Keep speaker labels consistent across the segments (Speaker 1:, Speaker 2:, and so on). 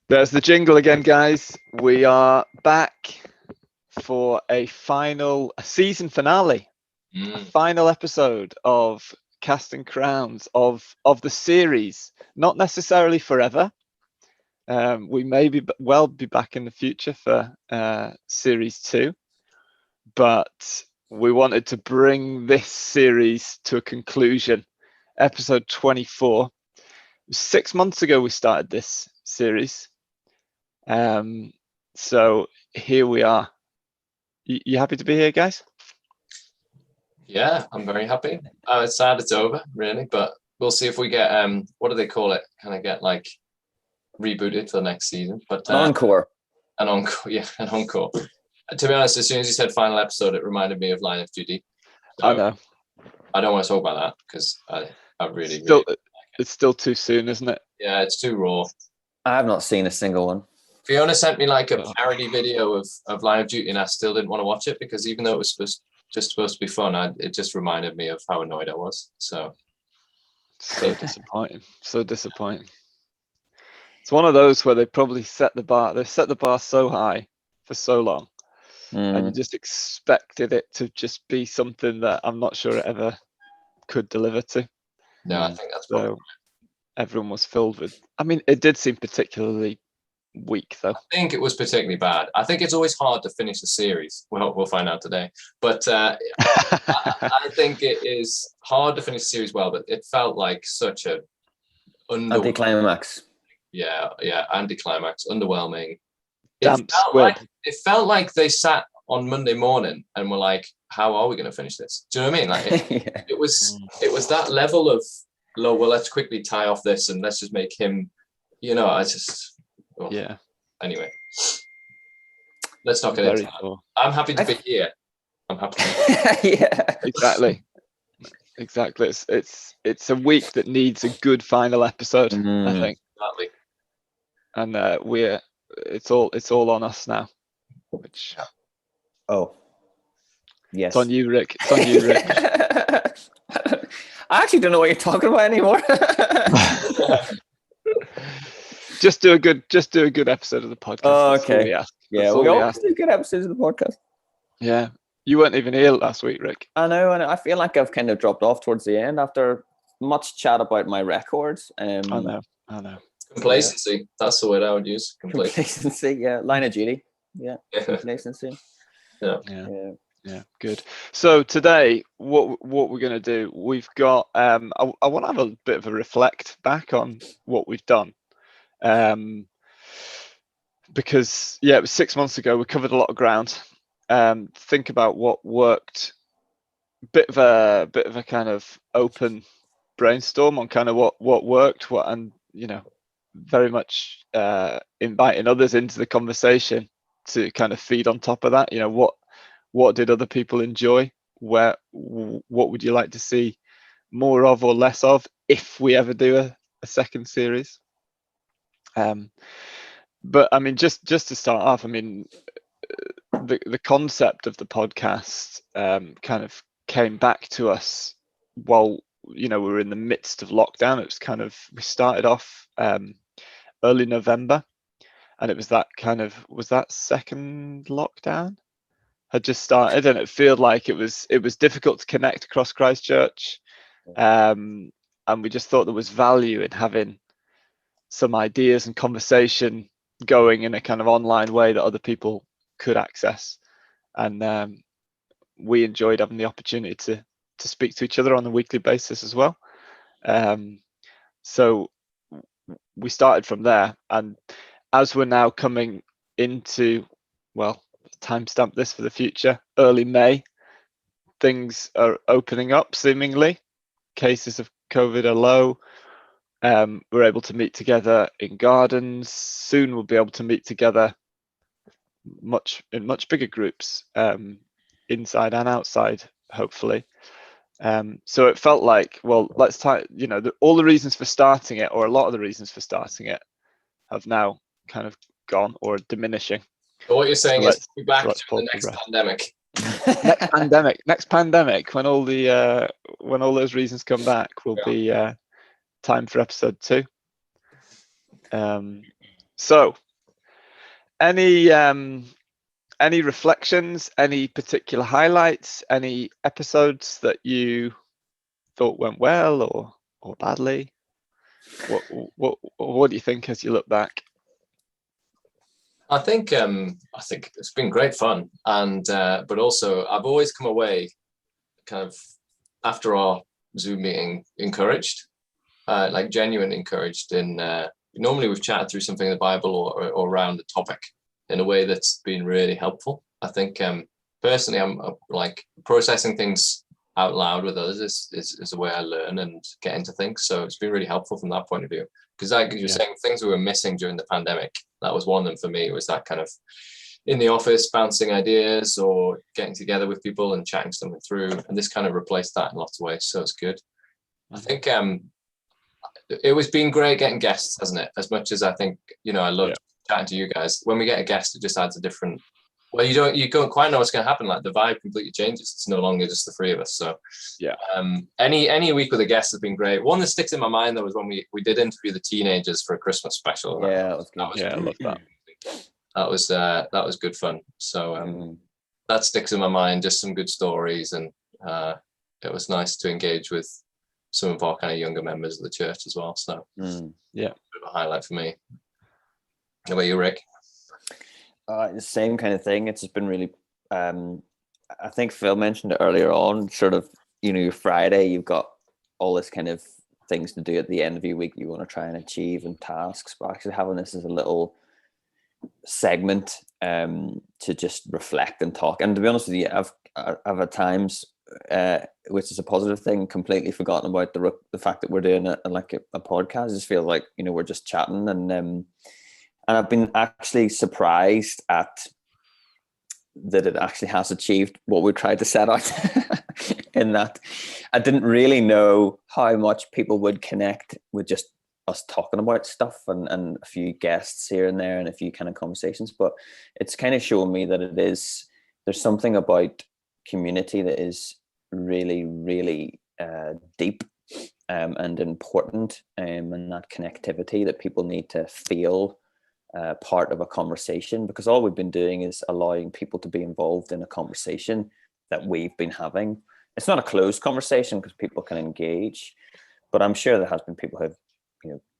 Speaker 1: There's the jingle again, guys. We are back for a season finale, a final episode of Casting Crowns of the series. Not necessarily forever. We may be back in the future for series 2, but we wanted to bring this series to a conclusion. Episode 24. 6 months ago we started this series. So here we are. You happy to be here, guys?
Speaker 2: Yeah, I'm very happy. It's sad it's over, really, but we'll see if we get what do they call it? Kind of get like rebooted for the next season. But
Speaker 3: an encore.
Speaker 2: An encore, yeah, an encore. To be honest, as soon as you said final episode, it reminded me of Line of Duty. So
Speaker 1: I know.
Speaker 2: I don't want to talk about that because I really
Speaker 1: it's still too soon, isn't it?
Speaker 2: Yeah, it's too raw.
Speaker 3: I have not seen a single one.
Speaker 2: Fiona sent me like a parody video of Line of Duty, and I still didn't want to watch it because even though it was supposed to be fun, it just reminded me of how annoyed I was. So
Speaker 1: disappointing. So disappointing. It's one of those where they probably set the bar so high for so long, and you just expected it to just be something that I'm not sure it ever could deliver to.
Speaker 2: No, I think that's probably right.
Speaker 1: Everyone was filled with. I mean, it did seem particularly weak, though.
Speaker 2: I think it was particularly bad. I think it's always hard to finish a series. Well, we'll find out today. But I think it is hard to finish a series well, but it felt like such a
Speaker 3: anticlimax.
Speaker 2: Yeah, anticlimax, underwhelming. It felt like they sat on Monday morning and were like, "How are we going to finish this?" Do you know what I mean? Like it was that level of, "Oh, well, let's quickly tie off this and let's just make him," yeah. Anyway, let's not get into that. Cool. I'm happy to be here. I'm happy.
Speaker 1: Yeah, exactly. It's a week that needs a good final episode. I think.
Speaker 2: Exactly.
Speaker 1: And it's all on us now. Which.
Speaker 3: Oh. Yes.
Speaker 1: It's on you, Rick. It's on you, Rick.
Speaker 3: I actually don't know what you're talking about anymore.
Speaker 1: Just do a good episode of the podcast.
Speaker 3: Oh, okay. We always do good episodes of the podcast.
Speaker 1: Yeah. You weren't even here last week, Rick.
Speaker 3: I know, and I feel like I've kind of dropped off towards the end after much chat about my records.
Speaker 1: I know.
Speaker 2: Complacency. That's the word I would use.
Speaker 3: Complacency, yeah. Line of duty. Yeah. Complacency.
Speaker 1: Yeah, good. So today, what we're going to do, we've got, I want to have a bit of a reflect back on what we've done. Because, it was 6 months ago, we covered a lot of ground. Think about what worked, bit of a kind of open brainstorm on kind of what worked, and, very much inviting others into the conversation to kind of feed on top of that. What did other people enjoy? What would you like to see more of or less of if we ever do a second series? But I mean, just to start off, I mean, the concept of the podcast kind of came back to us while we were in the midst of lockdown. It was kind of, we started off early November, and it was that second lockdown had just started, and it felt like it was difficult to connect across Christchurch, and we just thought there was value in having some ideas and conversation going in a kind of online way that other people could access, and we enjoyed having the opportunity to speak to each other on a weekly basis as well. So we started from there, and as we're now coming into, timestamp this for the future, early May, things are opening up seemingly. Cases of COVID are low. We're able to meet together in gardens. Soon we'll be able to meet together in much bigger groups, inside and outside, hopefully. So it felt like, let's all the reasons for starting it, or a lot of the reasons for starting it, have now kind of gone or diminishing.
Speaker 2: So what you're saying is we're back to the next pandemic.
Speaker 1: Next pandemic, when all those reasons come back, will be time for episode 2. So, any reflections, any particular highlights, any episodes that you thought went well or badly? What do you think as you look back?
Speaker 2: I think it's been great fun, and but also I've always come away kind of after our Zoom meeting encouraged, like genuinely encouraged. In normally we've chatted through something in the Bible or around the topic in a way that's been really helpful. I think personally I'm like processing things out loud with others is the way I learn and get into things. So it's been really helpful from that point of view. Because like you're saying, things we were missing during the pandemic, that was one of them for me, was that kind of in the office bouncing ideas or getting together with people and chatting something through. And this kind of replaced that in lots of ways. So it's good. I think it was been great getting guests, hasn't it? As much as I think, I love chatting to you guys. When we get a guest, it just adds a different, well, you don't quite know what's going to happen. Like the vibe completely changes. It's no longer just the three of us. So any week with a guest has been great. One that sticks in my mind though was when we did interview the teenagers for a Christmas special.
Speaker 3: Yeah, that was good.
Speaker 1: I love that.
Speaker 2: That was good fun. So that sticks in my mind. Just some good stories, and it was nice to engage with some of our kind of younger members of the church as well. So
Speaker 1: yeah,
Speaker 2: bit of a highlight for me. How about you, Rick?
Speaker 3: The same kind of thing. It's just been really, I think Phil mentioned it earlier on, sort of, your Friday, you've got all this kind of things to do at the end of your week you want to try and achieve and tasks, but actually having this as a little segment to just reflect and talk. And to be honest with you, I've at times, which is a positive thing, completely forgotten about the fact that we're doing a podcast. I just feel like, we're just chatting, and I've been actually surprised at that it actually has achieved what we tried to set out. In that I didn't really know how much people would connect with just us talking about stuff and a few guests here and there and a few kind of conversations, but it's kind of shown me that there's something about community that is really, really deep and important, and that connectivity that people need to feel part of a conversation, because all we've been doing is allowing people to be involved in a conversation that we've been having. It's not a closed conversation because people can engage, but I'm sure there has been people who've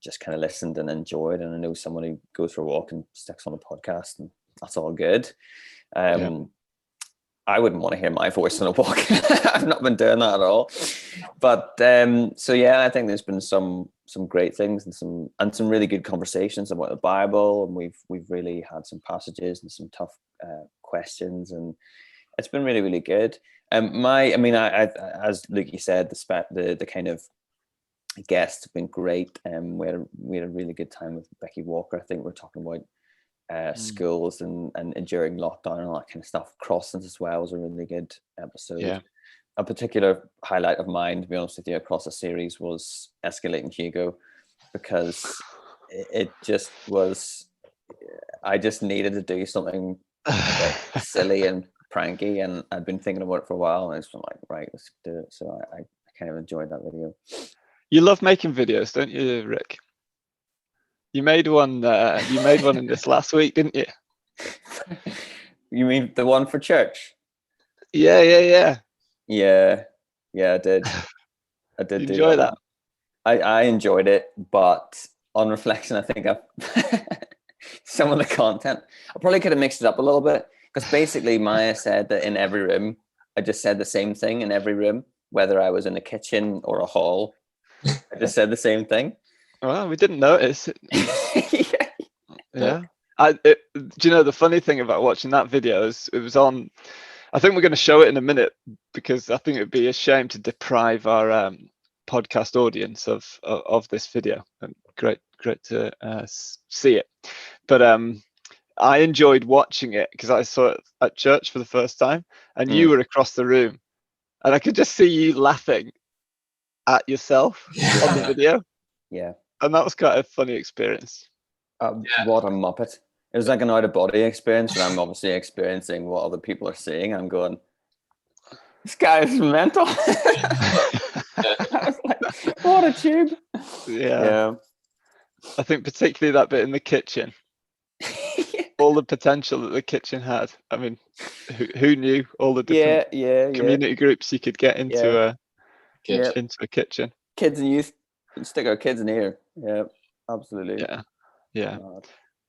Speaker 3: just kind of listened and enjoyed, and I know someone who goes for a walk and sticks on a podcast, and that's all good. I wouldn't want to hear my voice on a walk. I've not been doing that at all. But so yeah, I think there's been some great things and some really good conversations about the Bible, and we've really had some passages and some tough questions, and it's been really, really good. I as Luke said, the kind of guests have been great. We had a really good time with Becky Walker. I think we're talking about schools and during lockdown and all that kind of stuff. Crossings as well was a really good episode. Yeah. A particular highlight of mine, to be honest with you, across the series was Escalating Hugo, because it just was, I just needed to do something silly and pranky, and I'd been thinking about it for a while, and it's been like, right, let's do it. So I kind of enjoyed that video.
Speaker 1: You love making videos, don't you, Rick? You made one in this last week, didn't you?
Speaker 3: You mean the one for church?
Speaker 1: Yeah.
Speaker 3: Yeah, I did. I did.
Speaker 1: You enjoy that?
Speaker 3: I enjoyed it, but on reflection, I think some of the content, I probably could have mixed it up a little bit, because basically Maya said that in every room, I just said the same thing in every room, whether I was in a kitchen or a hall. I just said the same thing.
Speaker 1: Well, we didn't notice. Yeah. Do you know the funny thing about watching that video is it was on, I think we're going to show it in a minute, because I think it'd be a shame to deprive our podcast audience of this video. And great to see it. But I enjoyed watching it because I saw it at church for the first time, and you were across the room, and I could just see you laughing at yourself on the video.
Speaker 3: Yeah.
Speaker 1: And that was quite a funny experience.
Speaker 3: What a muppet. It was like an out-of-body experience, and I'm obviously experiencing what other people are seeing. I'm going, this guy is mental. I was like, what a tube.
Speaker 1: Yeah. I think particularly that bit in the kitchen all the potential that the kitchen had. I mean, who knew all the different community groups you could get into a kitchen.
Speaker 3: Kids and youth, stick our kids in here. Yeah, absolutely.
Speaker 1: Yeah.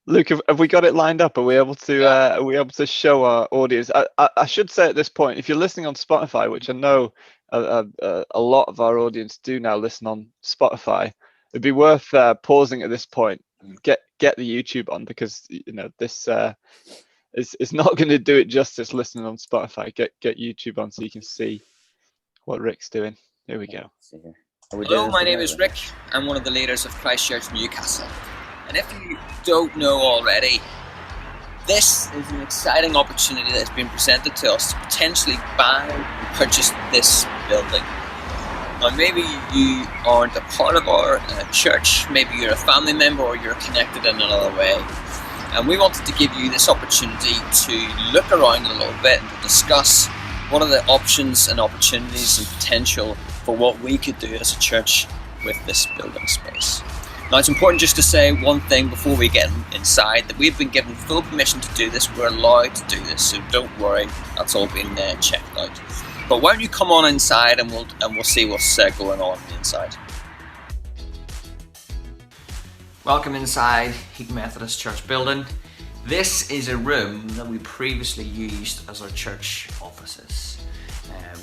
Speaker 1: Luke, have we got it lined up? Are we able to show our audience? I should say at this point, if you're listening on Spotify, which I know a lot of our audience do now listen on Spotify, it'd be worth pausing at this point and get the YouTube on, because this is not going to do it justice listening on Spotify. Get YouTube on so you can see what Ric's doing. Here we go.
Speaker 4: Hello, my name is Ric. I'm one of the leaders of Christchurch Newcastle. And if you don't know already, this is an exciting opportunity that has been presented to us to potentially buy and purchase this building. Now, maybe you aren't a part of our church, maybe you're a family member, or you're connected in another way. And we wanted to give you this opportunity to look around a little bit and to discuss what are the options and opportunities and potential for what we could do as a church with this building space. Now, it's important just to say one thing before we get inside, that we've been given full permission to do this. We're allowed to do this, so don't worry, that's all been checked out. But why don't you come on inside and we'll see what's going on inside. Welcome inside Heaton Methodist Church building. This is a room that we previously used as our church offices.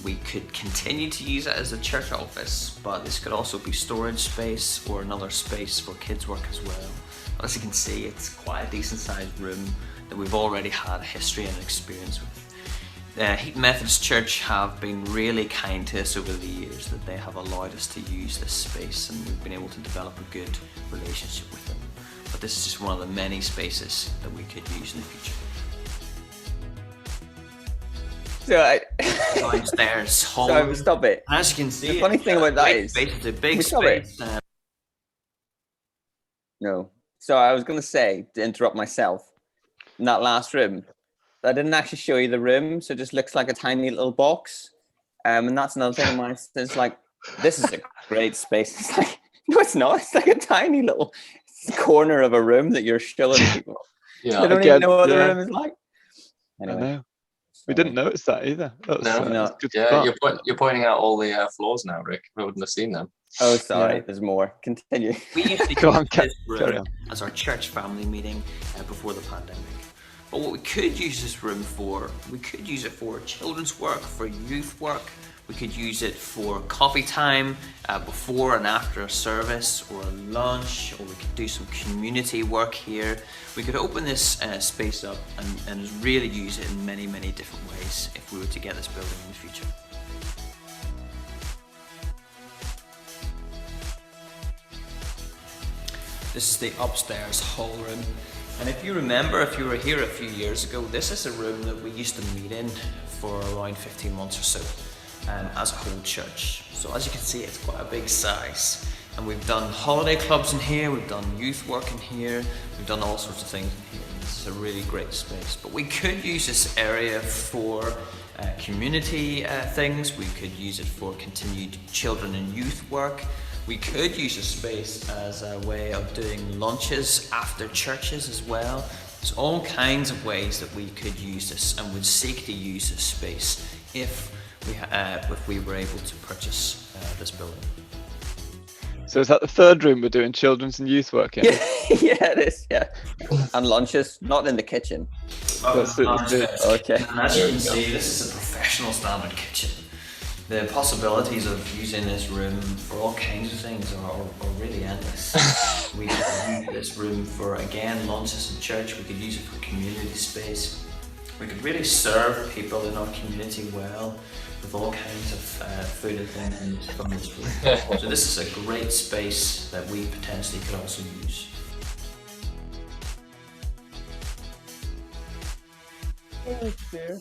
Speaker 4: We could continue to use it as a church office, but this could also be storage space or another space for kids' work as well. But as you can see, it's quite a decent sized room that we've already had a history and experience with. Heaton Methodist Church have been really kind to us over the years, that they have allowed us to use this space, and we've been able to develop a good relationship with them. But this is just one of the many spaces that we could use in the future. Downstairs hall.
Speaker 3: So stop it.
Speaker 4: As you can see,
Speaker 3: the funny thing about that is
Speaker 4: it's a big space.
Speaker 3: No. So I was going to say, to interrupt myself, in that last room, I didn't actually show you the room, so it just looks like a tiny little box. And that's another thing of mine. It's like, this is a great space. It's like, no, it's not. It's like a tiny little corner of a room that you're showing people.
Speaker 1: Yeah,
Speaker 3: they don't even know what the room is like.
Speaker 1: Anyway. I know. We didn't notice that either.
Speaker 2: No.
Speaker 1: Good
Speaker 2: you're pointing out all the floors now, Ric. We wouldn't have seen them.
Speaker 3: Oh, sorry. There's more. Continue.
Speaker 4: We used to use this room as our church family meeting before the pandemic. But what we could use this room for, we could use it for children's work, for youth work. We could use it for coffee time before and after a service, or a lunch, or we could do some community work here. We could open this space up and really use it in many, many different ways if we were to get this building in the future. This is the upstairs hall room. And if you remember, if you were here a few years ago, this is a room that we used to meet in for around 15 months or so. As a whole church. So as you can see, it's quite a big size, and we've done holiday clubs in here, we've done youth work in here, we've done all sorts of things in here. This is a really great space, but we could use this area for community things. We could use it for continued children and youth work. We could use this space as a way of doing lunches after churches as well. There's all kinds of ways that we could use this, and would seek to use this space if we were able to purchase this building.
Speaker 1: So is that the third room we're doing children's and youth work in?
Speaker 3: Yeah, it is, yeah. And lunches, not in the kitchen.
Speaker 4: Okay. And as you can see, this is a professional standard kitchen. The possibilities of using this room for all kinds of things are really endless. We could use this room for, again, lunches in church. We could use it for community space. We could really serve people in our community well, with all kinds of food and things from this room. So this is a great space that we potentially could also use.
Speaker 3: Oh dear.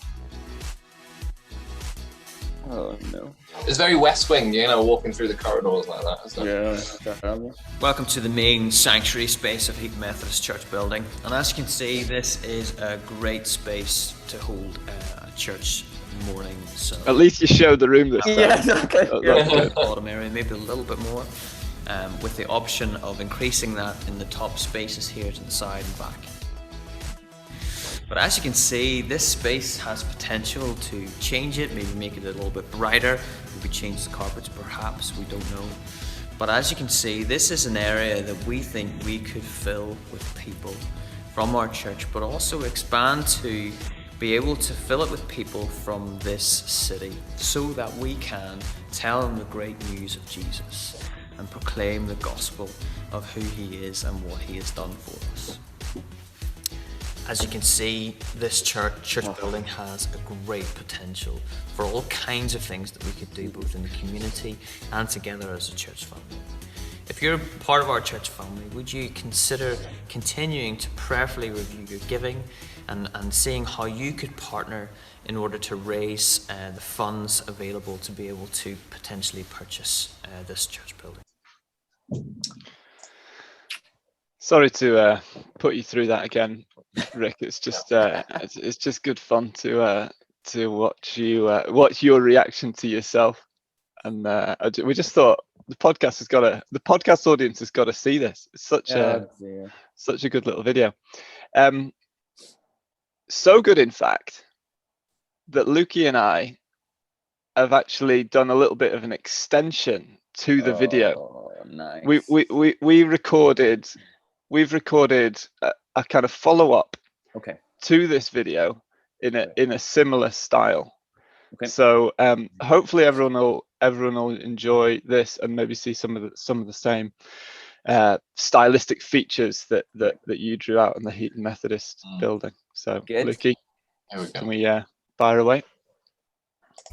Speaker 3: Oh no.
Speaker 2: It's very West Wing, walking through the corridors like that, isn't it?
Speaker 3: Yeah, definitely.
Speaker 4: Welcome to the main sanctuary space of Heaton Methodist Church building. And as you can see, this is a great space to hold a church morning. So
Speaker 1: at least you showed the room this time.
Speaker 3: Yeah, exactly.
Speaker 4: Bottom area, maybe a little bit more, with the option of increasing that in the top spaces here to the side and back.
Speaker 5: But as you can see, this space has potential to change it, maybe make it a little bit brighter, maybe change the carpets perhaps, we don't know. But as you can see, this is an area that we think we could fill with people from our church, but also expand to be able to fill it with people from this city so that we can tell them the great news of Jesus and proclaim the gospel of who he is and what he has done for us. As you can see, this church building has a great potential for all kinds of things that we could do both in the community and together as a church family. If you're part of our church family, would you consider continuing to prayerfully review your giving and seeing how you could partner in order to raise the funds available to be able to potentially purchase this church building?
Speaker 1: Sorry to put you through that again, Rick. It's just it's just good fun to watch your reaction to yourself, and we just thought the podcast audience has got to see this. It's such a good little video. So good, in fact, that Lukey and I have actually done a little bit of an extension to the video.
Speaker 3: Nice.
Speaker 1: We've recorded a kind of follow-up
Speaker 3: Okay.
Speaker 1: to this video in a similar style.
Speaker 3: Okay.
Speaker 1: So hopefully everyone will enjoy this and maybe see some of the same stylistic features that you drew out in the Heaton Methodist building. So Lukey, can we fire away?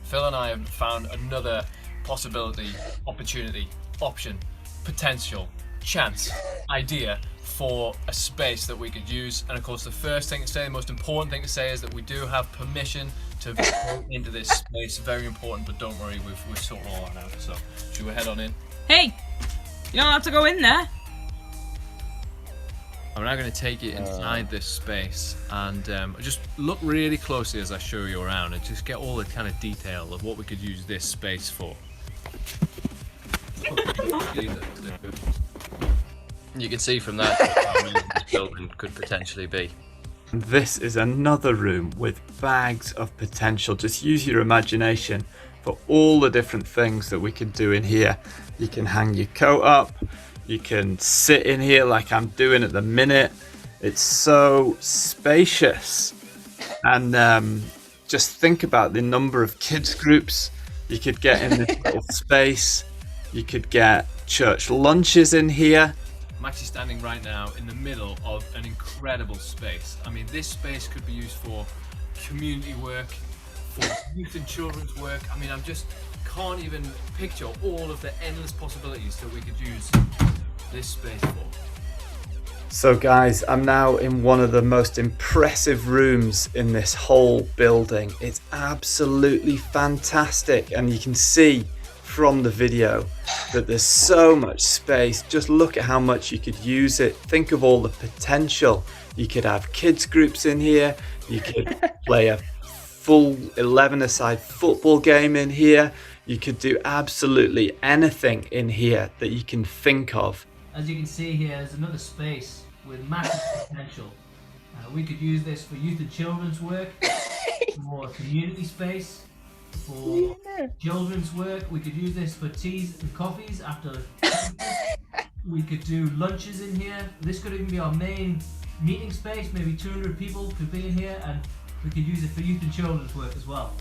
Speaker 6: Phil and I have found another possibility, opportunity, option, potential, chance, idea for a space that we could use. And of course, the first thing to say, the most important thing to say, is that we do have permission to go into this space. Very important, but don't worry, we've sorted all that out. So should we head on in?
Speaker 7: Hey, you don't have to go in there.
Speaker 6: I'm now going to take you inside this space and just look really closely as I show you around and just get all the kind of detail of what we could use this space for. You can see from that how amazing this building could potentially be.
Speaker 1: This is another room with bags of potential. Just use your imagination for all the different things that we can do in here. You can hang your coat up. You can sit in here like I'm doing at the minute. It's so spacious. And just think about the number of kids groups you could get in this little space. You could get church lunches in here.
Speaker 6: I'm actually standing right now in the middle of an incredible space. I mean, this space could be used for community work, for youth and children's work. I mean, I just can't even picture all of the endless possibilities that we could use this space for.
Speaker 1: So guys, I'm now in one of the most impressive rooms in this whole building. It's absolutely fantastic, and you can see from the video that there's so much space. Just look at how much you could use it. Think of all the potential. You could have kids groups in here. You could play a full 11-a-side football game in here. You could do absolutely anything in here that you can think of.
Speaker 8: As you can see here, there's another space with massive potential. We could use this for youth and children's work, for community space, for children's work. We could use this for teas and coffees after. We could do lunches in here. This could even be our main meeting space. Maybe 200 people could be in here, and we could use it for youth and children's work as well.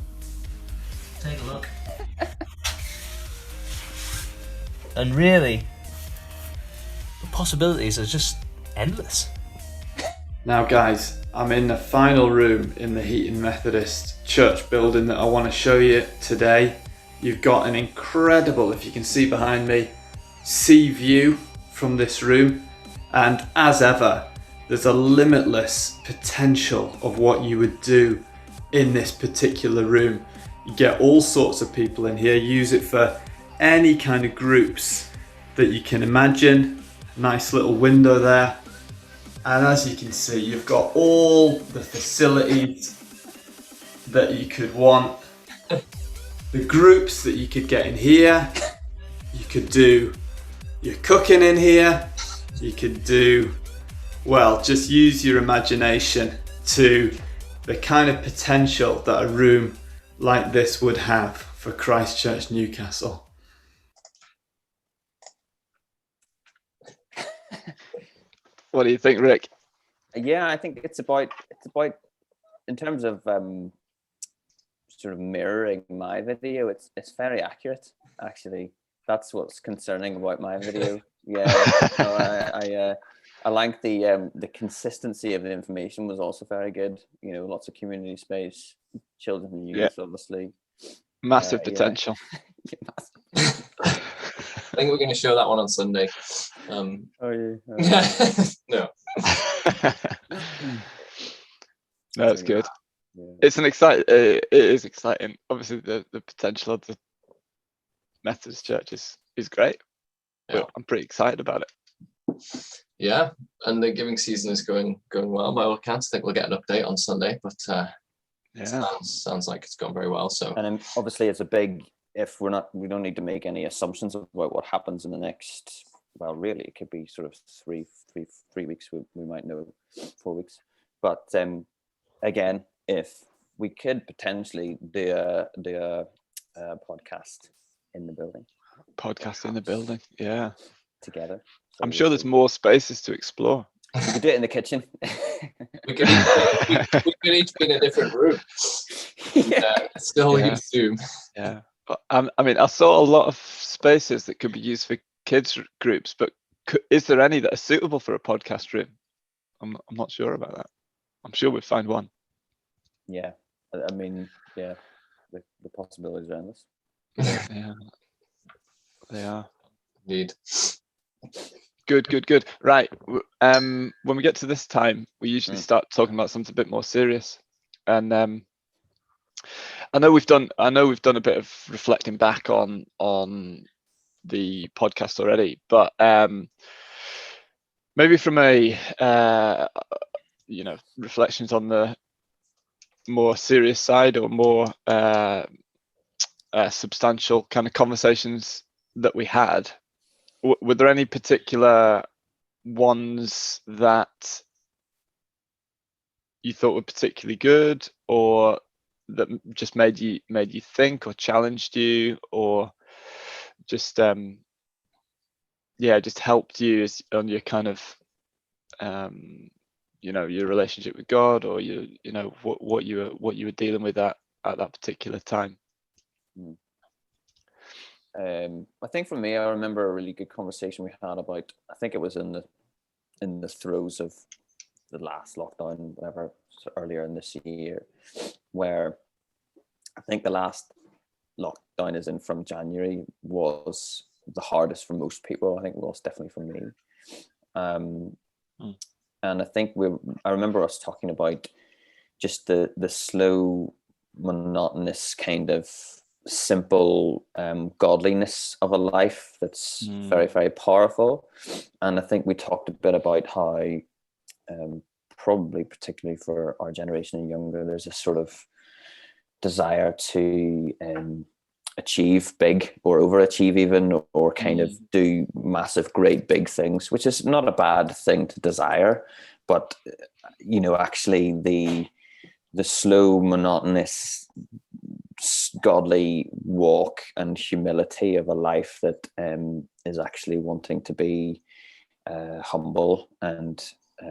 Speaker 8: Take a look. And really, the possibilities are just endless.
Speaker 1: Now guys, I'm in the final room in the Heaton Methodist church building that I want to show you today. You've got an incredible, if you can see behind me, sea view from this room, and as ever, there's a limitless potential of what you would do in this particular room. You get all sorts of people in here. Use it for any kind of groups that you can imagine. Nice little window there. And as you can see, you've got all the facilities that you could want. The groups that you could get in here. You could do your cooking in here. You could do, well, just use your imagination to
Speaker 9: the kind of potential that a room like this would have for Christchurch Newcastle?
Speaker 1: What do you think, Rick?
Speaker 3: Yeah, I think it's about in terms of sort of mirroring my video. It's very accurate, actually. That's what's concerning about my video. Yeah, so I like the consistency of the information was also very good. You know, lots of community space, children and youth, obviously.
Speaker 1: Massive potential.
Speaker 2: I think we're going to show that one on Sunday.
Speaker 3: No.
Speaker 1: No, it's good. Yeah. It's an exciting. It is exciting. Obviously, the potential of the Methodist Church is great. Yeah. I'm pretty excited about it.
Speaker 2: Yeah, and the giving season is going well by all accounts. I think we'll get an update on Sunday, but sounds like it's gone very well. So,
Speaker 3: and obviously, it's a big. If we don't need to make any assumptions about what happens in the next. Well, really, it could be sort of three weeks. We might know 4 weeks, but again, if we could potentially do a podcast in the building.
Speaker 1: Podcast in the building, yeah.
Speaker 3: Together. So
Speaker 1: I'm sure there's more spaces to explore.
Speaker 3: We could do it in the kitchen.
Speaker 2: we could each be in a different room. Still use Zoom.
Speaker 1: Yeah. But, I mean, I saw a lot of spaces that could be used for kids groups, but is there any that are suitable for a podcast room? I'm not sure about that. I'm sure we'd find one.
Speaker 3: Yeah. I mean, yeah, the possibilities are endless.
Speaker 1: Yeah. They are.
Speaker 2: Indeed.
Speaker 1: Good. Right. When we get to this time, we usually start talking about something a bit more serious. And I know we've done a bit of reflecting back on the podcast already, but maybe from a reflections on the more serious side or more substantial kind of conversations that we had, were there any particular ones that you thought were particularly good, or that just made you think or challenged you, or just just helped you on your kind of your relationship with God, or what you were dealing with at that particular time?
Speaker 3: I think for me, I remember a really good conversation we had about, I think it was in the throes of the last lockdown, whatever, earlier in this year, where I think the last lockdown is in from January was the hardest for most people. I think it was definitely for me. And I think I remember us talking about just the slow, monotonous kind of simple godliness of a life that's very, very powerful. And I think we talked a bit about how probably particularly for our generation and younger, there's a sort of desire to achieve big or overachieve even, or kind of do massive, great, big things, which is not a bad thing to desire. But, actually the slow, monotonous, godly walk and humility of a life that is actually wanting to be humble and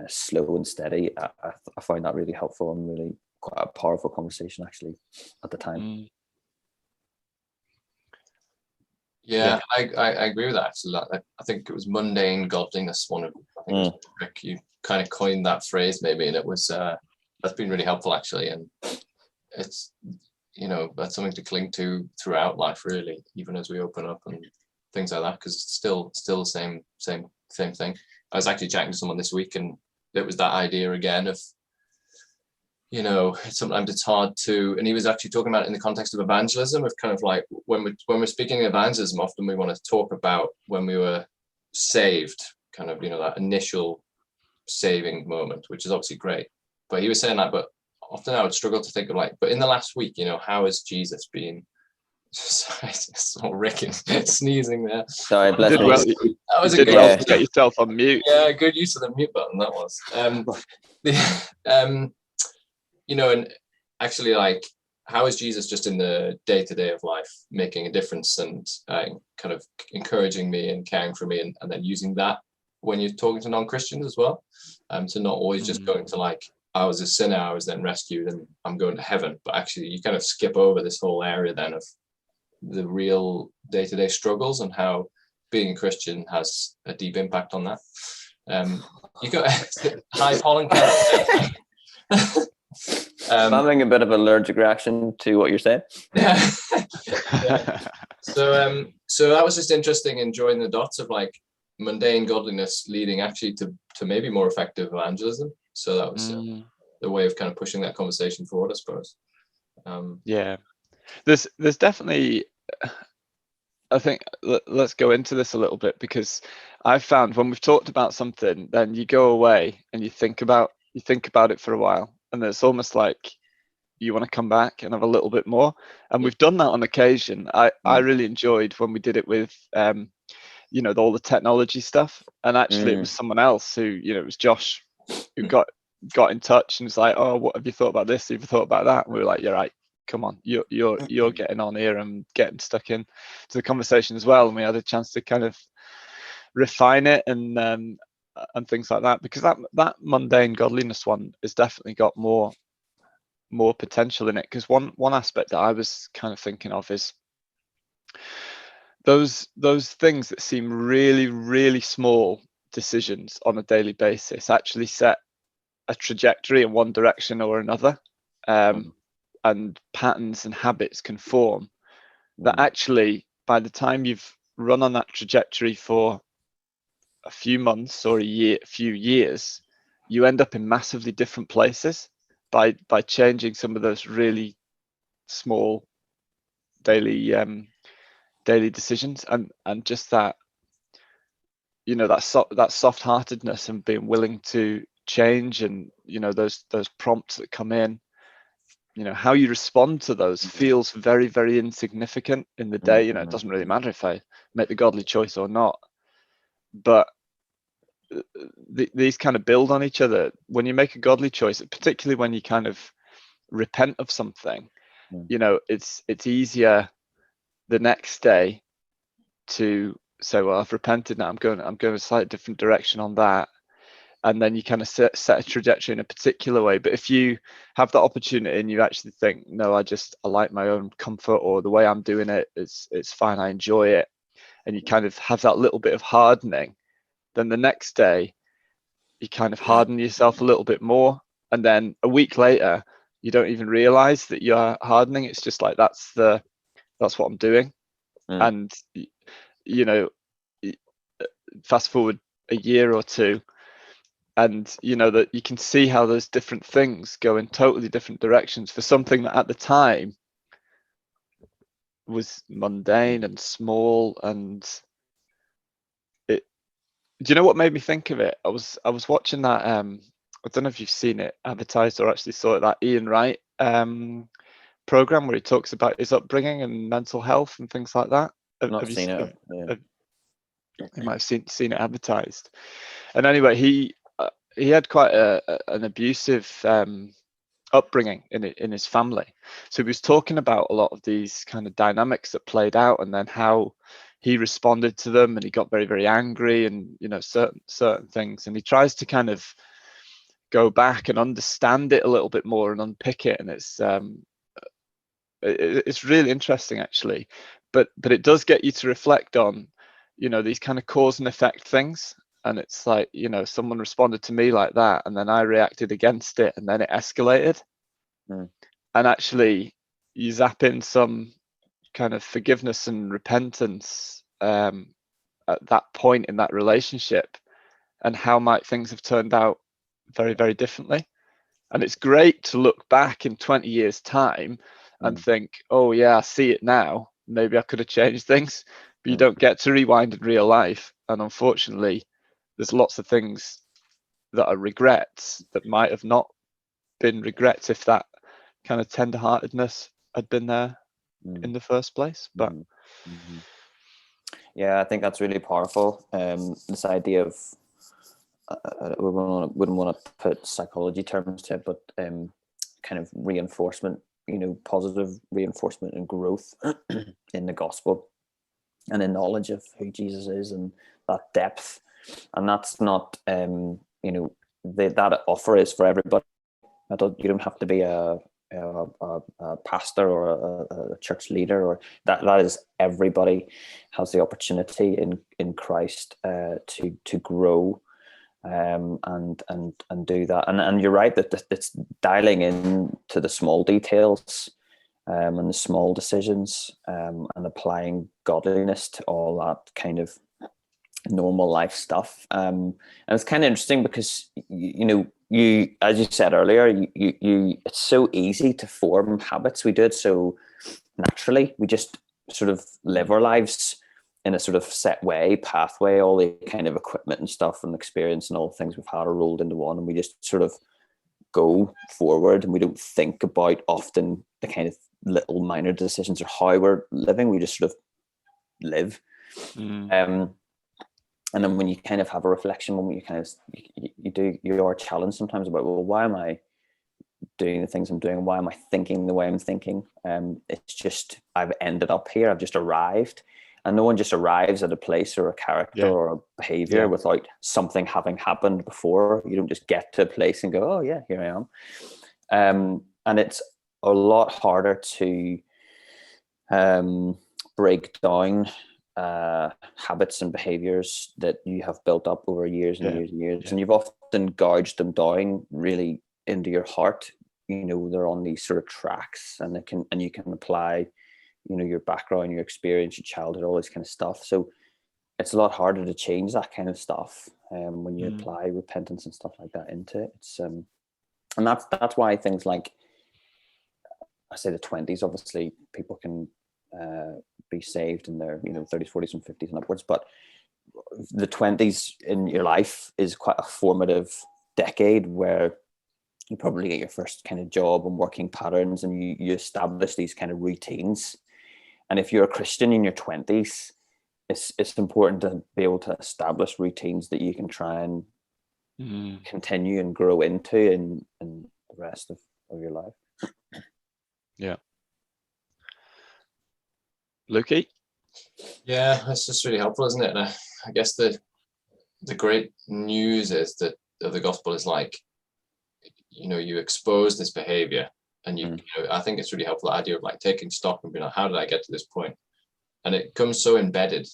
Speaker 3: slow and steady. I find that really helpful and really quite a powerful conversation actually at the time.
Speaker 2: Yeah. I agree with that actually. I think it was mundane godliness. It was Rick, you kind of coined that phrase maybe, and it was that's been really helpful actually, and it's that's something to cling to throughout life really, even as we open up and things like that, because it's still the same thing. I was actually chatting to someone this week, and it was that idea again of sometimes it's hard to, and he was actually talking about it in the context of evangelism, of kind of like when we're speaking evangelism, often we want to talk about when we were saved, kind of that initial saving moment, which is obviously great. But he was saying that, but often I would struggle to think of but in the last week, how has Jesus been? Sorry, I saw Rick sneezing there.
Speaker 3: Sorry, bless me.
Speaker 1: Well, that was a good well to get yourself on mute.
Speaker 2: Yeah, good use of the mute button. That was. you know, and actually, like, how is Jesus just in the day-to-day of life making a difference and kind of encouraging me and caring for me, and then using that when you're talking to non-Christians as well, to not always just going to like, I was a sinner, I was then rescued, and I'm going to heaven. But actually, you kind of skip over this whole area then of the real day-to-day struggles and how being a Christian has a deep impact on that. You got hi, Paul and Ken.
Speaker 3: I'm having a bit of an allergic reaction to what you're saying.
Speaker 2: Yeah. Yeah. So that was just interesting in joining the dots of like mundane godliness leading actually to maybe more effective evangelism. So that was the way of kind of pushing that conversation forward, I suppose.
Speaker 1: Yeah, there's definitely, I think, let's go into this a little bit, because I've found when we've talked about something, then you go away and you think about it for a while, and it's almost like you want to come back and have a little bit more. And we've done that on occasion. I really enjoyed when we did it with all the technology stuff, and actually it was someone else who, it was Josh, who got in touch and was like, oh, what have you thought about this? Have you thought about that? And we were like, you're right, come on, you're getting on here and getting stuck in to the conversation as well. And we had a chance to kind of refine it and things like that, because that mundane godliness one has definitely got more potential in it. Because one aspect that I was kind of thinking of is those things that seem really, really small decisions on a daily basis actually set a trajectory in one direction or another, and patterns and habits can form that actually, by the time you've run on that trajectory for a few months or a few years, you end up in massively different places by changing some of those really small daily decisions, and just that, that soft-heartedness and being willing to change, and those prompts that come in, how you respond to those feels very, very insignificant in the day. It doesn't really matter if I make the godly choice or not, but these kind of build on each other. When you make a godly choice, particularly when you kind of repent of something, it's easier the next day to say, well, I've repented now, I'm going a slightly different direction on that, and then you kind of set a trajectory in a particular way. But if you have that opportunity and you actually think, no, I like my own comfort, or the way I'm doing it, it's fine, I enjoy it, and you kind of have that little bit of hardening, then the next day you kind of harden yourself a little bit more, and then a week later you don't even realize that you're hardening. It's just like, that's what I'm doing. And fast forward a year or two, and that you can see how those different things go in totally different directions for something that at the time was mundane and small. And do you know what made me think of it? I was watching that, I don't know if you've seen it advertised or actually saw it, that Ian Wright program where he talks about his upbringing and mental health and things like that.
Speaker 3: Have you seen it? Yeah.
Speaker 1: You might have seen it advertised. And anyway, he had quite an abusive upbringing in his family. So he was talking about a lot of these kind of dynamics that played out, and then how he responded to them, and he got very, very angry, and certain things. And he tries to kind of go back and understand it a little bit more and unpick it, and it's really interesting actually. But it does get you to reflect on these kind of cause and effect things. And it's like, someone responded to me like that, and then I reacted against it, and then it escalated. And actually, you zap in some kind of forgiveness and repentance at that point in that relationship, and how might things have turned out very, very differently. And it's great to look back in 20 years' time and think, oh yeah, I see it now. Maybe I could have changed things. But you don't get to rewind in real life. And unfortunately, there's lots of things that are regrets that might have not been regrets if that kind of tenderheartedness had been there in the first place. But
Speaker 3: yeah, I think that's really powerful. This idea of, I wouldn't want to put psychology terms to it, but kind of reinforcement, positive reinforcement and growth in the gospel and in knowledge of who Jesus is and that depth. And that's not, that offer is for everybody. You don't have to be a pastor or a church leader, or that is everybody has the opportunity in Christ to grow and do that. And you're right that it's dialing in to the small details and the small decisions and applying godliness to all that kind of normal life stuff. And it's kind of interesting because you, as you said earlier, you it's so easy to form habits. We do it so naturally. We just sort of live our lives in a sort of set way, pathway. All the kind of equipment and stuff and experience and all the things we've had are rolled into one, and we just sort of go forward, and we don't think about often the kind of little minor decisions or how we're living. We just sort of live. And then when you kind of have a reflection moment, you are challenged sometimes about, well, why am I doing the things I'm doing? Why am I thinking the way I'm thinking? It's just, I've ended up here. I've just arrived. And no one just arrives at a place or a character or a behavior without something having happened before. You don't just get to a place and go, oh yeah, here I am. And it's a lot harder to break down habits and behaviors that you have built up over years and years and years, and you've often gouged them down really into your heart. They're on these sort of tracks, and you can apply, your background, your experience, your childhood, all this kind of stuff. So it's a lot harder to change that kind of stuff when you apply repentance and stuff like that into it. It's and that's why things like, I say the 20s, obviously people can be saved in their 30s, 40s and 50s and upwards, but the 20s in your life is quite a formative decade where you probably get your first kind of job and working patterns, and you establish these kind of routines. And if you're a Christian in your 20s, it's important to be able to establish routines that you can try and continue and grow into in the rest of your life.
Speaker 1: Yeah. Lukey?
Speaker 2: Yeah, that's just really helpful, isn't it? And I guess the great news is that the gospel is like, you expose this behavior, and I think it's really helpful, the idea of like taking stock and being like, how did I get to this point? And it comes so embedded,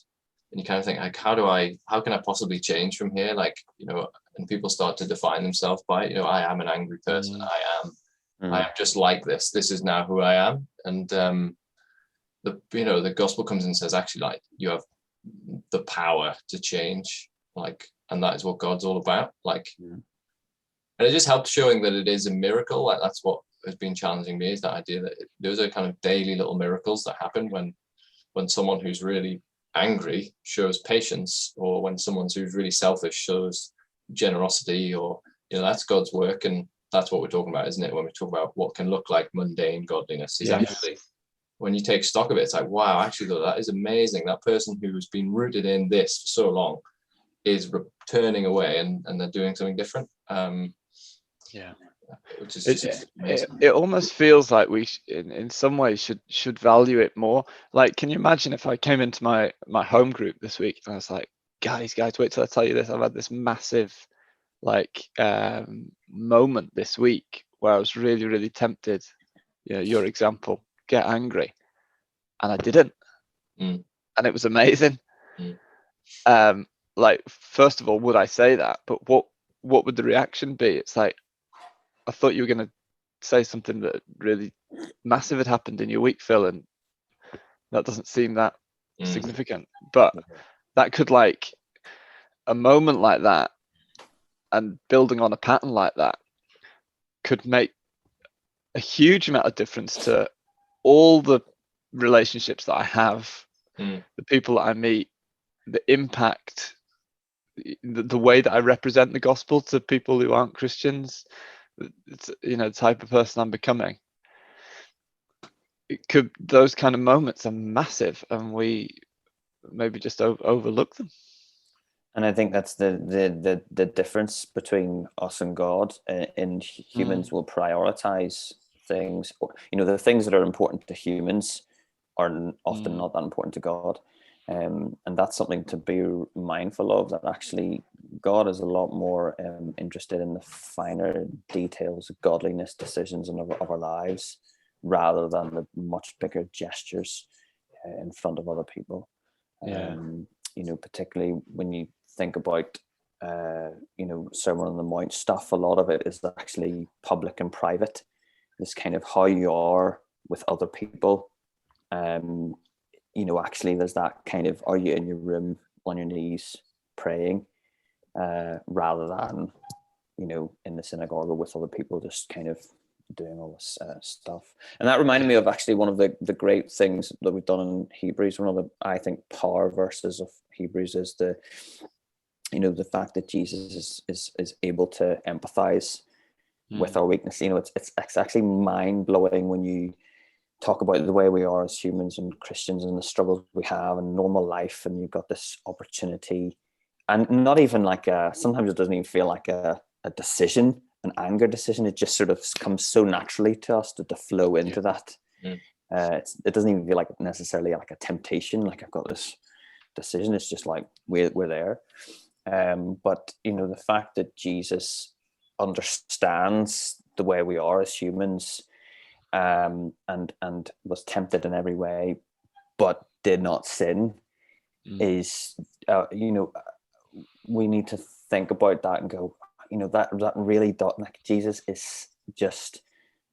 Speaker 2: and you kind of think like, how can I possibly change from here? Like, and people start to define themselves by it. I am an angry person. I am just like this. This is now who I am. And the gospel comes in and says, actually, like, you have the power to change, like, and that is what God's all about. Like, and it just helps showing that it is a miracle. Like, that's what has been challenging me, is that idea that those are kind of daily little miracles that happen when someone who's really angry shows patience, or when someone who's really selfish shows generosity, or that's God's work. And that's what we're talking about, isn't it, when we talk about what can look like mundane godliness is actually, when you take stock of it, it's like, wow, actually though, that is amazing. That person who's been rooted in this for so long is turning away, and they're doing something different. Which is just amazing.
Speaker 1: It almost feels like we in some ways should value it more. Like, can you imagine if I came into my home group this week and I was like, guys, wait till I tell you this. I've had this massive moment this week where I was really, really tempted, your example, get angry, and I didn't, and it was amazing. Like, first of all, would I say that? But what would the reaction be? It's like, I thought you were going to say something that really massive had happened in your week, Phil, and that doesn't seem that significant. But that could, like, a moment like that and building on a pattern like that could make a huge amount of difference to all the relationships that I have, the people that I meet, the impact, the way that I represent the gospel to people who aren't Christians. It's, the type of person I'm becoming. Those kind of moments are massive, and we maybe just overlook them.
Speaker 3: And I think that's the difference between us and God. And humans will prioritize things, the things that are important to humans are often not that important to God. And that's something to be mindful of, that actually God is a lot more interested in the finer details of godliness decisions of our lives, rather than the much bigger gestures in front of other people. Particularly when you think about Sermon on the Mount stuff, a lot of it is actually public and private. This kind of how you are with other people. Actually there's that kind of, are you in your room on your knees praying, rather than in the synagogue or with other people just kind of doing all this stuff. And that reminded me of actually one of the great things that we've done in Hebrews. One of the, I think, power verses of Hebrews is the fact that Jesus is able to empathize with our weakness. It's actually mind-blowing when you talk about the way we are as humans and Christians and the struggles we have and normal life, and you've got this opportunity, and not even like sometimes it doesn't even feel like a decision, an anger decision. It just sort of comes so naturally to us to flow into that. It doesn't even feel like necessarily like a temptation, like I've got this decision. It's just like we're there. But the fact that Jesus understands the way we are as humans, and was tempted in every way but did not sin, is we need to think about that and go, that really does, like, Jesus is just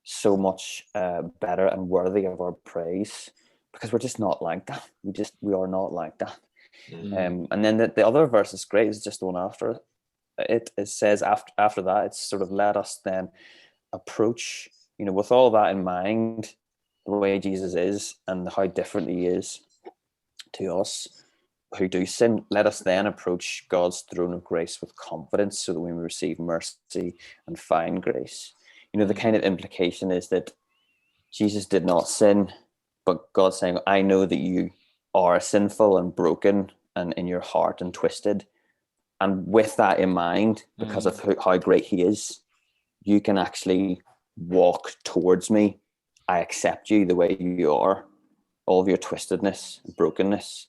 Speaker 3: so much better and worthy of our praise, because we're just not like that. We are not like that. And then the other verse is great. It's just the one after it. It says after that, it's sort of, let us then approach, with all that in mind, the way Jesus is and how different he is to us who do sin. Let us then approach God's throne of grace with confidence, so that we may receive mercy and find grace. The kind of implication is that Jesus did not sin, but God's saying, I know that you are sinful and broken and in your heart and twisted. And with that in mind, because of how great he is, you can actually walk towards me. I accept you the way you are, all of your twistedness, brokenness,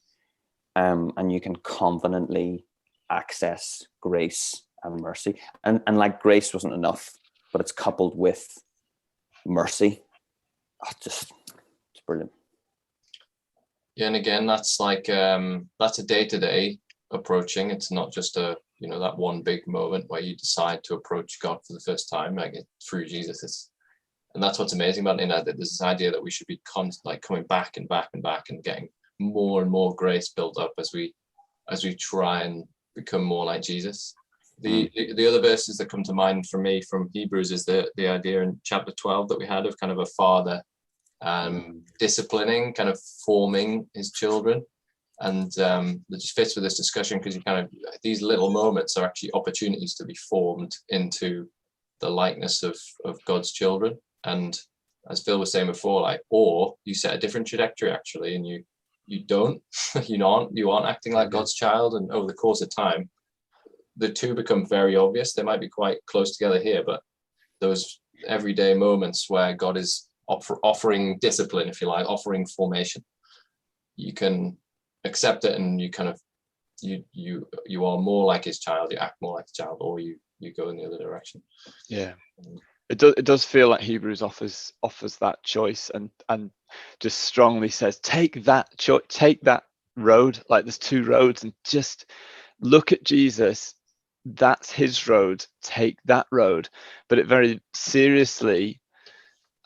Speaker 3: and you can confidently access grace and mercy. And like, grace wasn't enough, but it's coupled with mercy. It's brilliant.
Speaker 2: Yeah, and again, that's like that's a day-to-day approaching. It's not just that one big moment where you decide to approach God for the first time, like through Jesus. And that's what's amazing about it, that there's this idea that we should be coming back and back and back and getting more and more grace built up as we try and become more like Jesus. The other verses that come to mind for me from Hebrews is the idea in chapter 12 that we had of kind of a father disciplining, kind of forming his children. And that just fits with this discussion, because these little moments are actually opportunities to be formed into the likeness of God's children. And as Phil was saying before, or you set a different trajectory actually, and you don't, you aren't acting like God's child. And over the course of time, the two become very obvious. They might be quite close together here, but those everyday moments where God is offering discipline, if you like, offering formation, you can accept it, and you kind of you are more like his child, you act more like a child, or you go in the other direction.
Speaker 1: It does feel like Hebrews offers that choice, and just strongly says, take that road. Like, there's two roads, and just look at Jesus. That's his road, take that road. But it very seriously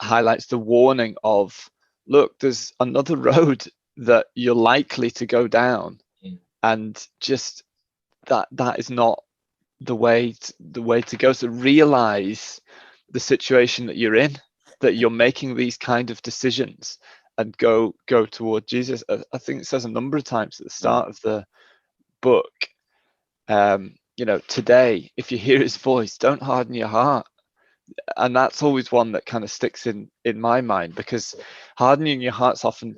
Speaker 1: highlights the warning of, look, there's another road that you're likely to go down, and just that is not the way to go. So realize the situation that you're in, that you're making these kind of decisions, and go toward Jesus. I think it says a number of times at the start of the book, today, if you hear his voice, don't harden your heart. And that's always one that kind of sticks in my mind, because hardening your heart's often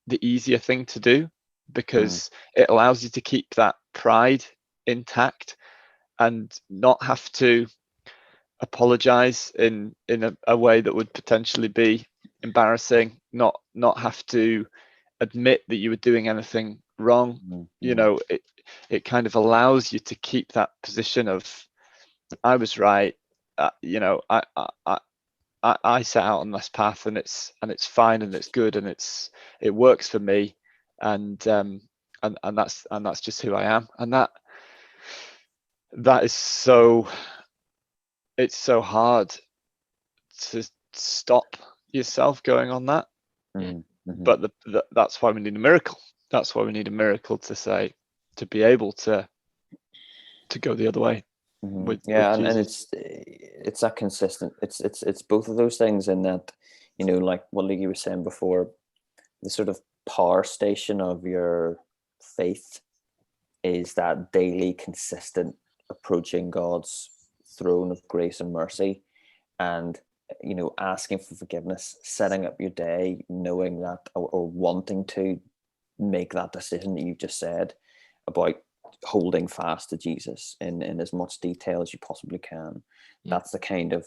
Speaker 1: the easier thing to do, because it allows you to keep that pride intact, and not have to apologize in a way that would potentially be embarrassing, not have to admit that you were doing anything wrong. It kind of allows you to keep that position of, I was right, I set out on this path, and it's fine, and it's good, and it works for me, and that's just who I am. And that is so, it's so hard to stop yourself going on that. But that's why we need a miracle. That's why we need a miracle to be able to go the other way. With
Speaker 3: and it's that consistent. It's both of those things, in that, like what Luke was saying before, the sort of power station of your faith is that daily, consistent approaching God's throne of grace and mercy, and asking for forgiveness, setting up your day, knowing that, or wanting to make that decision that you've just said about holding fast to Jesus in as much detail as you possibly can. That's the kind of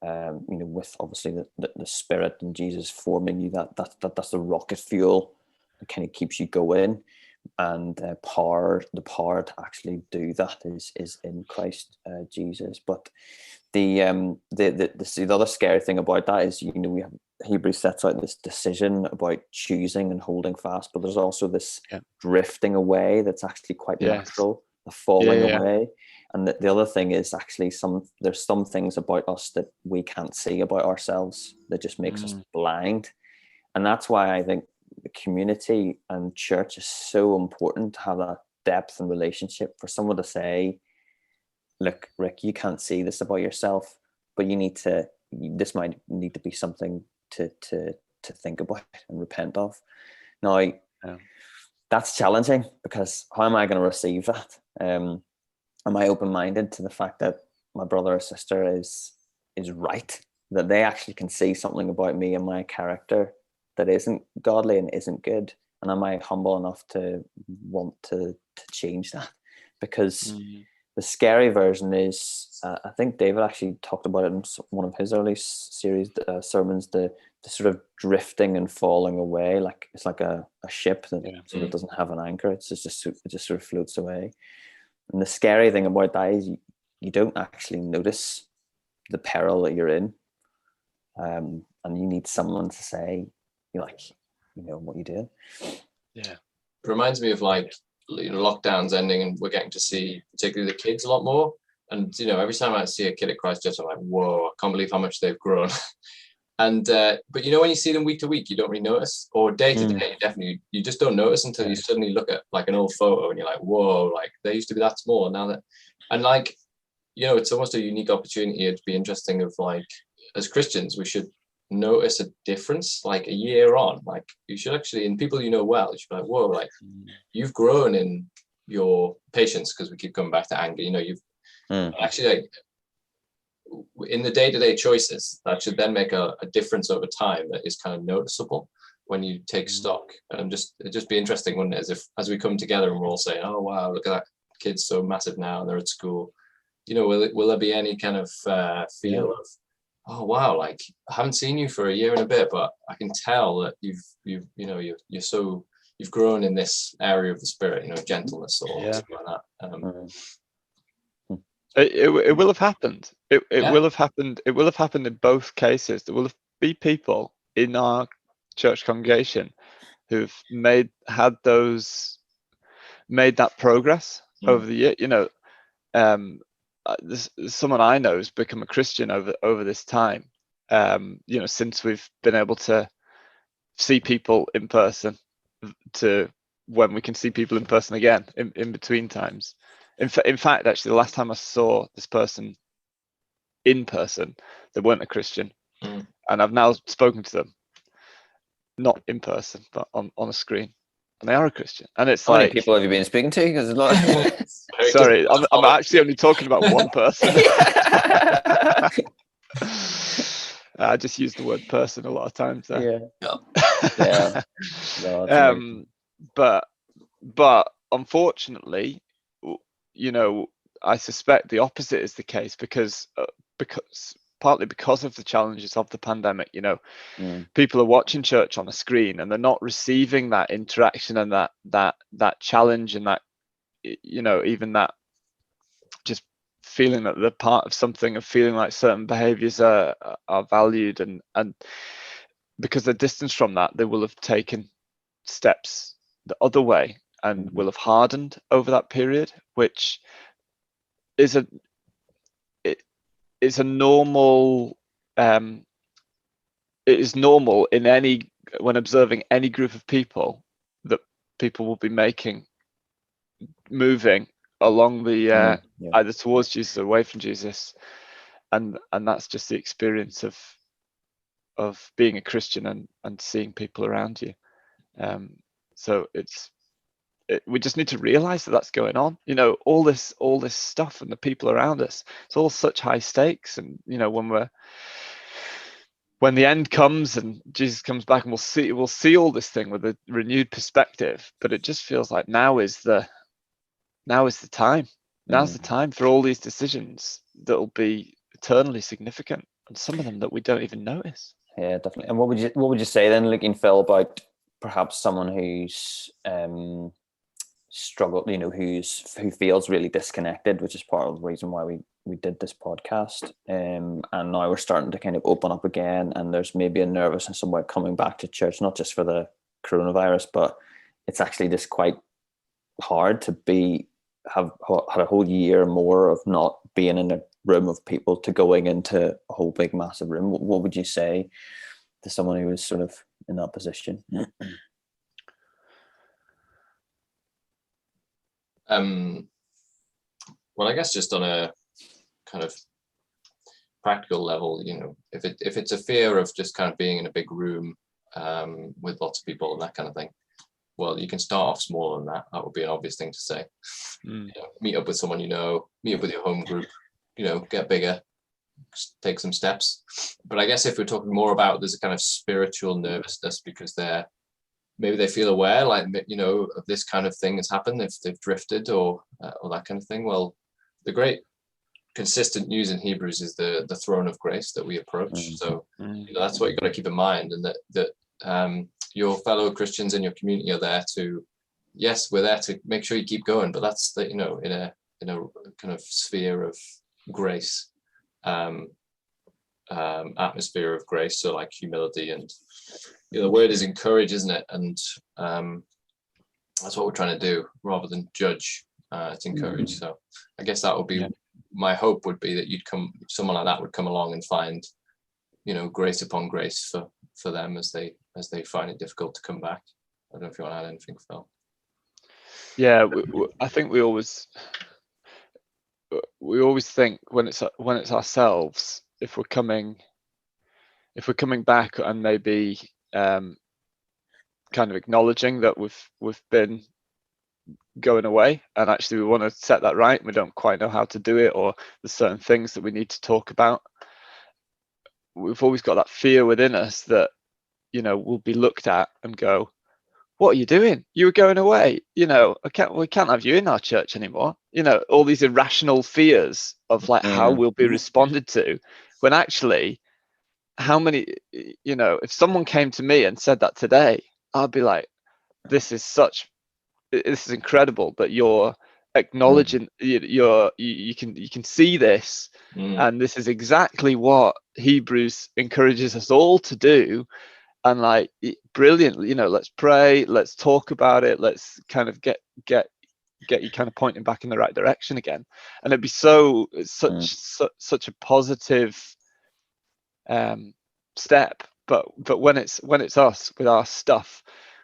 Speaker 3: with obviously the Spirit and Jesus forming you, that's the rocket fuel that kind of keeps you going. And the power to actually do that is in Christ Jesus. But the other scary thing about that is, we have, Hebrews sets out this decision about choosing and holding fast, but there's also this drifting away that's actually quite natural, the falling away. And the other thing is actually there's some things about us that we can't see about ourselves that just makes us blind. And that's why I think the community and church is so important, to have that depth and relationship, for someone to say, look, Rick, you can't see this about yourself, but this might need to be something to think about and repent of. Now, that's challenging, because how am I going to receive that? Am I open-minded to the fact that my brother or sister is right, that they actually can see something about me and my character that isn't godly and isn't good? And am I humble enough to want to change that? Because the scary version is, I think David actually talked about it in one of his early series sermons, the sort of drifting and falling away. Like it's like a ship that sort of doesn't have an anchor. It just sort of floats away. And the scary thing about that is you don't actually notice the peril that you're in, and you need someone to say, what you do.
Speaker 2: It reminds me of lockdowns ending, and we're getting to see particularly the kids a lot more. And every time I see a kid at Christchurch, I'm like, whoa, I can't believe how much they've grown. And but when you see them week to week, you don't really notice, or day to day, you just don't notice until you suddenly look at like an old photo and you're like, whoa, like they used to be that small, and now that, and it's almost a unique opportunity. It'd be interesting of as Christians, we should notice a difference like a year on. Like you should actually, in people well, you should be like, whoa, like you've grown in your patience, because we keep coming back to anger. You've actually in the day-to-day choices that should then make a difference over time that is kind of noticeable when you take stock. And it'd just be interesting, wouldn't it, as we come together and we're all saying, oh wow, look at that kid's so massive now and they're at school. Will there be any kind of feel of, oh wow, like I haven't seen you for a year and a bit, but I can tell that you've grown in this area of the Spirit, gentleness or something like that.
Speaker 1: It will have happened. It will have happened. It will have happened in both cases. There will be people in our church congregation who've made that progress over the year. Someone I know has become a Christian over this time. Since we've been able to see people in person, to when we can see people in person again in between times. In fact, actually, the last time I saw this person in person, they weren't a Christian, and I've now spoken to them, not in person, but on a screen, and they are a Christian. And it's
Speaker 3: how many people have you been speaking to? Because a lot.
Speaker 1: Sorry, I'm actually only talking about one person. I just use the word person a lot of times there. No, but unfortunately, I suspect the opposite is the case because partly because of the challenges of the pandemic. People are watching church on a screen and they're not receiving that interaction and that challenge and that, even that just feeling that they're part of something, of feeling like certain behaviors are valued, and because they're distanced from that, they will have taken steps the other way and will have hardened over that period, which is a normal it is normal when observing any group of people, that people will be moving along the either towards Jesus or away from Jesus, and that's just the experience of being a Christian and seeing people around you. So we just need to realize that that's going on. All this stuff and the people around us, it's all such high stakes. And when the end comes and Jesus comes back, and we'll see all this thing with a renewed perspective. But it just feels like now is the time. Now's the time for all these decisions that will be eternally significant, and some of them that we don't even notice.
Speaker 3: Yeah, definitely. And what would you say then, looking, Phil, about perhaps someone who's struggled, who feels really disconnected, which is part of the reason why we did this podcast, and now we're starting to kind of open up again, and there's maybe a nervousness about coming back to church, not just for the coronavirus, but it's actually just quite hard to have had a whole year more of not being in a room of people to going into a whole big massive room. What would you say to someone who is sort of in that position?
Speaker 2: Well, I guess just on a kind of practical level, if it's a fear of just kind of being in a big room with lots of people and that kind of thing, well, you can start off smaller than that. That would be an obvious thing to say. Meet up with someone meet up with your home group, get bigger, take some steps. But I guess if we're talking more about, there's a kind of spiritual nervousness because maybe they feel aware, like, of this kind of thing has happened, if they've drifted or that kind of thing. Well, the great consistent news in Hebrews is the throne of grace that we approach. So that's what you've got to keep in mind, and that your fellow Christians in your community are there to, yes, we're there to make sure you keep going, but that's in a kind of sphere of grace, atmosphere of grace. So like humility and the word is encourage, isn't it? And that's what we're trying to do rather than judge. It's encourage. So I guess that would be my hope, would be that someone like that would come along and find, grace upon grace for them as they find it difficult to come back. I don't know if you want to add anything, Phil.
Speaker 1: Yeah, I think we always think when it's ourselves, if we're coming back and maybe kind of acknowledging that we've been going away, and actually we want to set that right, and we don't quite know how to do it, or there's certain things that we need to talk about. We've always got that fear within us that we'll be looked at and go, what are you doing? You were going away. We can't have you in our church anymore. All these irrational fears of like how we'll be responded to, when actually, how many, if someone came to me and said that today, I'd be like, this is incredible that you're acknowledging, you can see this, and this is exactly what Hebrews encourages us all to do. And like, brilliant, let's pray, let's talk about it, let's kind of get you kind of pointing back in the right direction again. And it'd be such a positive step. But when it's us with our stuff,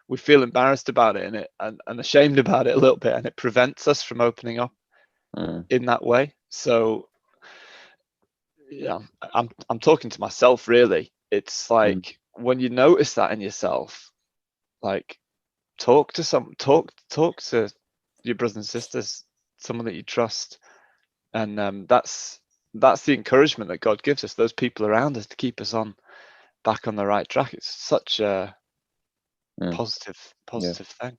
Speaker 1: we feel embarrassed about it and ashamed about it a little bit, and it prevents us from opening up in that way. So yeah, I'm talking to myself, really. It's like, when you notice that in yourself, like, talk to your brothers and sisters, someone that you trust, and that's the encouragement that God gives us, those people around us, to keep us back on the right track. It's such a positive thing.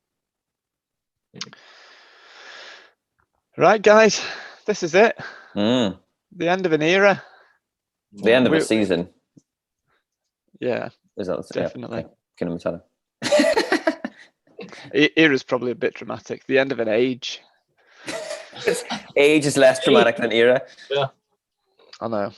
Speaker 1: Right, guys, this is it.
Speaker 3: The
Speaker 1: end of an era.
Speaker 3: The end of a season.
Speaker 1: Yeah,
Speaker 3: is that
Speaker 1: definitely.
Speaker 3: Kingdom Matata.
Speaker 1: Era's probably a bit dramatic. The end of an age.
Speaker 3: Age is less dramatic than era.
Speaker 2: Yeah.
Speaker 1: I know.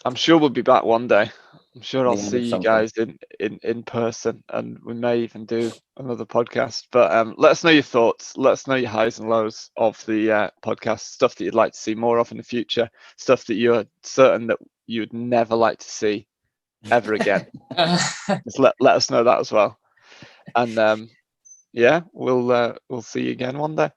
Speaker 1: I'm sure we'll be back one day. I'm sure I'll
Speaker 3: The end
Speaker 1: see
Speaker 3: of
Speaker 1: you
Speaker 3: something.
Speaker 1: guys in person, and we may even do another podcast. But let us know your thoughts. Let us know your highs and lows of the podcast, stuff that you'd like to see more of in the future, stuff that you're certain that you'd never like to see ever again. Just let us know that as well. And yeah, we'll see you again one day.